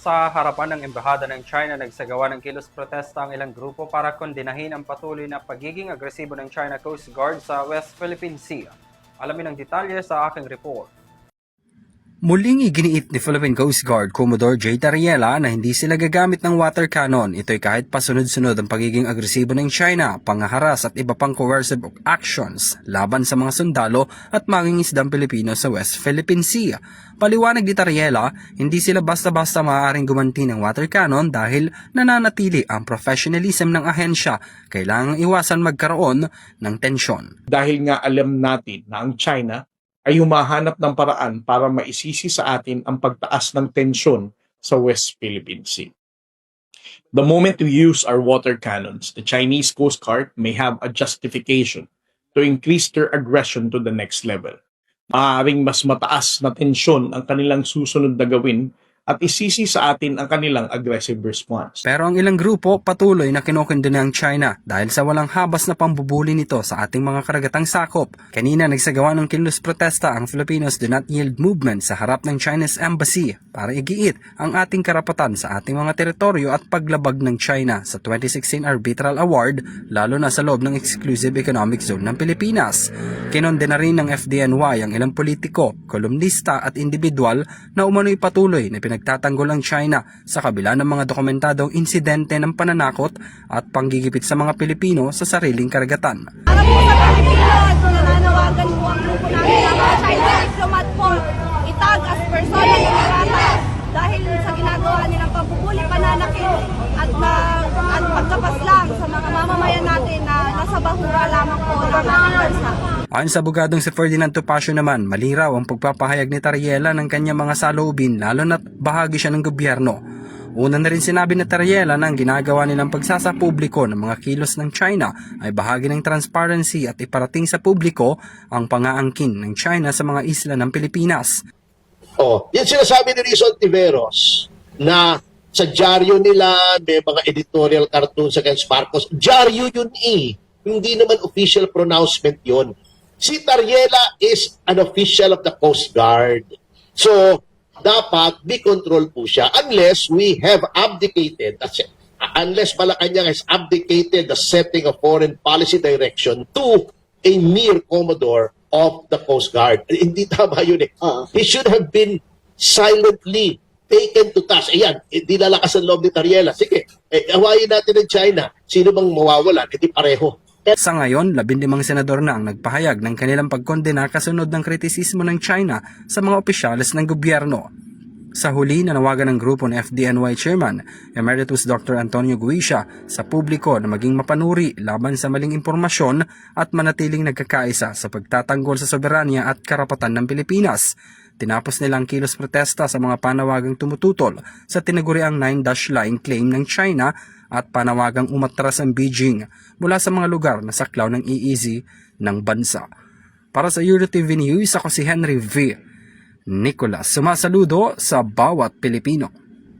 Sa harapan ng embahada ng China, nagsagawa ng kilos protesta ang ilang grupo para kondinahin ang patuloy na pagiging agresibo ng China Coast Guard sa West Philippine Sea. Alamin ang detalye sa aking report. Muling iginiit ni Philippine Coast Guard Commodore J. Tariela na hindi sila gagamit ng water cannon. Ito'y kahit pasunod-sunod ang pagiging agresibo ng China, pangaharas at iba pang coercive actions laban sa mga sundalo at mangingisdang Pilipino sa West Philippine Sea. Paliwanag ni Tariela, hindi sila basta-basta maaaring gumanti ng water cannon dahil nananatili ang professionalism ng ahensya. Kailangang iwasan magkaroon ng tensyon. Dahil nga alam natin na ang China ay humahanap ng paraan para maisisi sa atin ang pagtaas ng tensyon sa West Philippine Sea. The moment we use our water cannons, the Chinese Coast Guard may have a justification to increase their aggression to the next level. Maaaring mas mataas na tensyon ang kanilang susunod na gawin at isisi sa atin ang kanilang aggressive response. Pero ang ilang grupo patuloy na kinokondena ang China dahil sa walang habas na pambubuli nito sa ating mga karagatang sakop. Kanina nagsagawa ng kilos protesta ang Filipinos Do Not Yield Movement sa harap ng Chinese Embassy para igiit ang ating karapatan sa ating mga teritoryo at paglabag ng China sa 2016 Arbitral Award, lalo na sa loob ng Exclusive Economic Zone ng Pilipinas. Kinondena rin ng FDNY ang ilang politiko, kolumnista at individual na umano'y patuloy na nagtatanggol ang China sa kabila ng mga dokumentadong insidente ng pananakot at panggigipit sa mga Pilipino sa sariling karagatan. Para po sa Pilipinas, nananawagan po ang grupo namin ng mga China diplomat po itag as persona ng karatas dahil sa ginagawa nilang pambubuli, pananakit at pagkapaslang sa mga mamamayan natin na nasa bahura lamang po ng ating bansa. Ayon sa abogadong si Ferdinand Topacio naman, maliraw ang pagpapahayag ni Tariela ng kanyang mga saloobin lalo na't bahagi siya ng gobyerno. Una na rin sinabi ni Tariela na ang ginagawa nilang pagsasapubliko ng mga kilos ng China ay bahagi ng transparency at iparating sa publiko ang pangaangkin ng China sa mga isla ng Pilipinas. Yan sinasabi ni Rizal Tiveros na sa dyaryo nila may mga editorial cartoons against Marcos. Dyaryo yun hindi naman official pronouncement yun. Si Tariela is an official of the Coast Guard. So, dapat be control po siya unless we have abdicated, unless Malacanang has abdicated the setting of foreign policy direction to a mere Commodore of the Coast Guard. Hindi tama yun He should have been silently taken to task. Ayan, hindi lalakas ang loob ni Tariela. Sige, awayin natin ng China. Sino bang mawawalan? Hindi pareho. Sa ngayon, 15 senador na ang nagpahayag ng kanilang pagkondena kasunod ng kritisismo ng China sa mga opisyales ng gobyerno. Sa huli, nanawagan ng grupo ng FDNY Chairman, Emeritus Dr. Antonio Guisha, sa publiko na maging mapanuri laban sa maling impormasyon at manatiling nagkakaisa sa pagtatanggol sa soberanya at karapatan ng Pilipinas. Tinapos nila ang kilos protesta sa mga panawagang tumututol sa tinaguriang 9-dash line claim ng China at panawagang umatras ang Beijing mula sa mga lugar na saklaw ng EEZ ng bansa. Para sa EuroTV News, ako si Henry V. Nicolas, sumasaludo sa bawat Pilipino.